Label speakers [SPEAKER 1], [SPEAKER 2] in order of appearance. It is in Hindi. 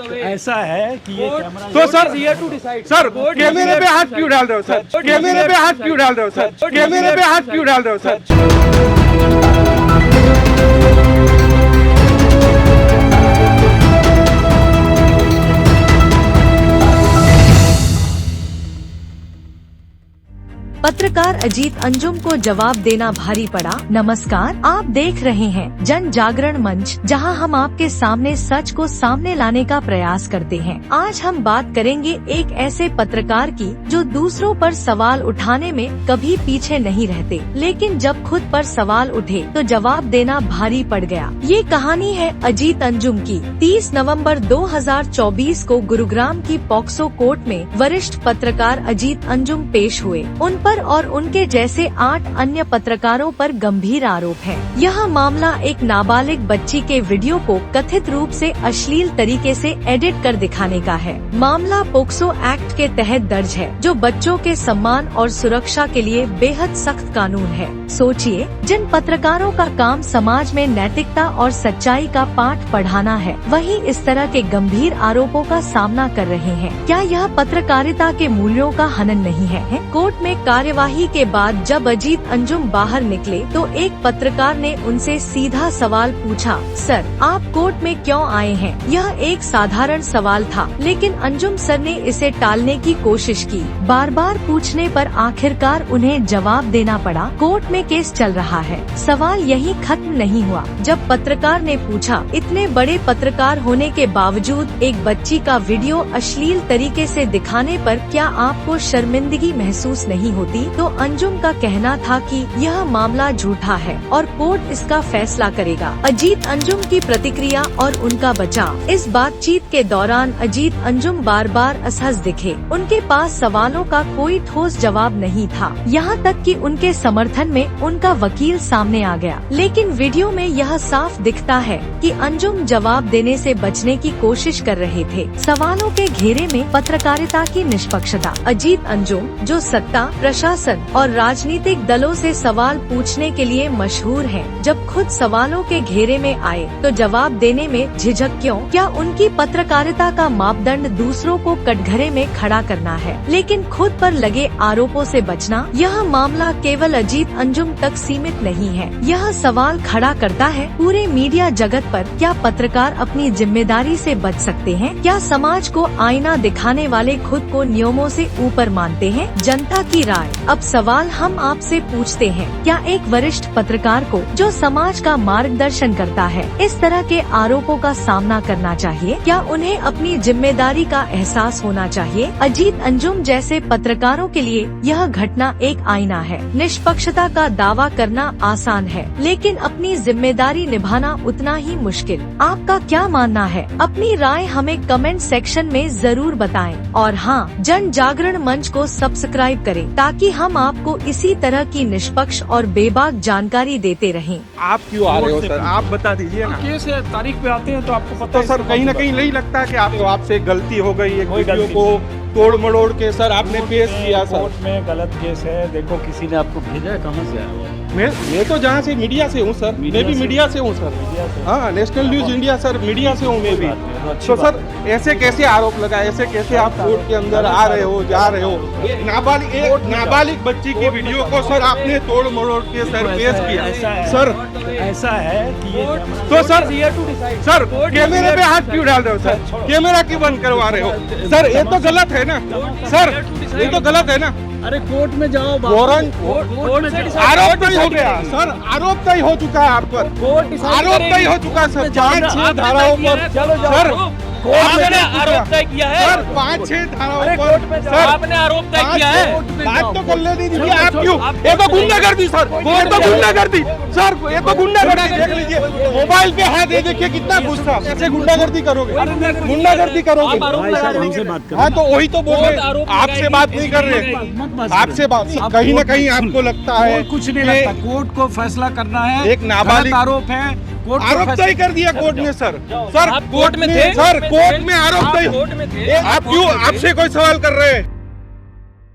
[SPEAKER 1] ऐसा है कि ये कैमरा
[SPEAKER 2] तो सर कैमरे पे हाथ क्यों डाल रहे हो सर? कैमरे पे हाथ क्यों डाल रहे हो सर? कैमरे पे हाथ क्यों डाल रहे हो सर?
[SPEAKER 3] पत्रकार अजीत अंजुम को जवाब देना भारी पड़ा। नमस्कार, आप देख रहे हैं जन जागरण मंच, जहां हम आपके सामने सच को सामने लाने का प्रयास करते हैं। आज हम बात करेंगे एक ऐसे पत्रकार की जो दूसरों पर सवाल उठाने में कभी पीछे नहीं रहते, लेकिन जब खुद पर सवाल उठे तो जवाब देना भारी पड़ गया। ये कहानी है अजीत अंजुम की। 30 नवंबर 2024 को गुरुग्राम की पॉक्सो कोर्ट में वरिष्ठ पत्रकार अजीत अंजुम पेश हुए। उन पर और उनके जैसे 8 अन्य पत्रकारों पर गंभीर आरोप है। यह मामला एक नाबालिग बच्ची के वीडियो को कथित रूप से अश्लील तरीके से एडिट कर दिखाने का है। मामला पोक्सो एक्ट के तहत दर्ज है, जो बच्चों के सम्मान और सुरक्षा के लिए बेहद सख्त कानून है। सोचिए, जिन पत्रकारों का काम समाज में नैतिकता और सच्चाई का पाठ पढ़ाना है, वही इस तरह के गंभीर आरोपों का सामना कर रहे हैं। क्या यह पत्रकारिता के मूल्यों का हनन नहीं है? कोर्ट में कार्यवाही के बाद जब अजीत अंजुम बाहर निकले तो एक पत्रकार ने उनसे सीधा सवाल पूछा, सर आप कोर्ट में क्यों आए हैं? यह एक साधारण सवाल था, लेकिन अंजुम सर ने इसे टालने की कोशिश की। बार बार पूछने पर आखिरकार उन्हें जवाब देना पड़ा। कोर्ट में केस चल रहा है। सवाल यही खत्म नहीं हुआ जब पत्रकार ने पूछा, इतने बड़े पत्रकार होने के बावजूद एक बच्ची का वीडियो अश्लील तरीके से दिखाने पर क्या आपको शर्मिंदगी महसूस नहीं होती? तो अंजुम का कहना था कि यह मामला झूठा है और कोर्ट इसका फैसला करेगा। अजीत अंजुम की प्रतिक्रिया और उनका बचाव। इस बातचीत के दौरान अजीत अंजुम बार बार असहज दिखे। उनके पास सवालों का कोई ठोस जवाब नहीं था। यहाँ तक कि उनके समर्थन में उनका वकील सामने आ गया। लेकिन वीडियो में यह साफ दिखता है कि अंजुम जवाब देने से बचने की कोशिश कर रहे थे। सवालों के घेरे में पत्रकारिता की निष्पक्षता। अजीत अंजुम, जो सत्ता, प्रशासन और राजनीतिक दलों से सवाल पूछने के लिए मशहूर हैं, जब खुद सवालों के घेरे में आए तो जवाब देने में झिझक क्यों? क्या उनकी पत्रकारिता का मापदंड दूसरों को कटघरे में खड़ा करना है, लेकिन खुद पर लगे आरोपों से बचना? यह मामला केवल अजीत अंजुम तक सीमित नहीं है। यह सवाल खड़ा करता है पूरे मीडिया जगत पर। क्या पत्रकार अपनी जिम्मेदारी से बच सकते हैं? क्या समाज को आईना दिखाने वाले खुद को नियमों से ऊपर मानते हैं? जनता की राय। अब सवाल हम आपसे पूछते हैं, क्या एक वरिष्ठ पत्रकार को, जो समाज का मार्गदर्शन करता है, इस तरह के आरोपों का सामना करना चाहिए? क्या उन्हें अपनी जिम्मेदारी का एहसास होना चाहिए? अजीत अंजुम जैसे पत्रकारों के लिए यह घटना एक आईना है। निष्पक्षता का दावा करना आसान है, लेकिन अपनी जिम्मेदारी निभाना उतना ही मुश्किल। आपका क्या मानना है? अपनी राय हमें कमेंट सेक्शन में जरूर बताएं। और हाँ, जन जागरण मंच को सब्सक्राइब करें ताकि हम आपको इसी तरह की निष्पक्ष और बेबाक जानकारी देते रहें।
[SPEAKER 2] आप क्यों आ रहे हो सर? आप बता दीजिए ना।
[SPEAKER 1] केस है, तारीख पे आते हैं तो आपको पता
[SPEAKER 2] तो सर कहीं न कहीं नहीं लगता है कि आपसे गलती हो गई? एक वीडियो को तोड़ मड़ोड़ के सर आपने पेश किया सर।
[SPEAKER 1] कोर्ट में गलत केस है। देखो, किसी ने आपको भेजा है, कहाँ से आया हुआ?
[SPEAKER 2] मैं तो जहाँ से मीडिया से हूँ सर। मैं भी मीडिया से हूँ सर। हाँ, national news India sir, media से हूँ मैं भी। तो सर ऐसे कैसे आरोप लगाए? ऐसे कैसे आप कोर्ट के अंदर आ रहे हो, जा रहे हो? नाबालिग बच्ची की वीडियो को सर आपने तोड़ मड़ोड़ के सर पेश किया सर।
[SPEAKER 1] ऐसा है कि ये
[SPEAKER 2] तो सर कैमरे पे हाथ क्यों डाल रहे हो सर? कैमरा क्यों बंद करवा रहे हो सर? ये तो गलत है ना सर, ये तो गलत है ना।
[SPEAKER 1] अरे कोर्ट में जाओ,
[SPEAKER 2] आरोप तय हो गया सर। आरोप तय हो चुका है आप पर। आरोप तय हो चुका सर 5-6 धाराओं पर सर।
[SPEAKER 4] आपने आरोप तय किया है
[SPEAKER 2] सर 5-6 धाराओं पर सर
[SPEAKER 4] आपने आरोप तय किया है।
[SPEAKER 2] बात तो कर लेनी थी। आप क्यों? ये तो गुंडागर्दी सर, ये तो गुंडागर्दी सर, ये तो गुंडागर्दी। देख लीजिए मोबाइल पे हाथ, ये देखिए कितना गुस्सा। ऐसे गुंडागर्दी करोगे? गुंडागर्दी करोगे? हाँ, तो वही तो बोल रहे, आपसे बात नहीं कर रहे। आपसे बात, कहीं ना कहीं आपको लगता है
[SPEAKER 1] कुछ नहीं लगता। कोर्ट को फैसला करना है।
[SPEAKER 2] एक नाबालिग
[SPEAKER 1] आरोप है,
[SPEAKER 2] आरोप तय कर दिया कोर्ट ने सर। सर
[SPEAKER 4] कोर्ट में थे
[SPEAKER 2] सर, कोर्ट में आरोप तय। आप क्यों? आपसे कोई सवाल कर रहे हैं?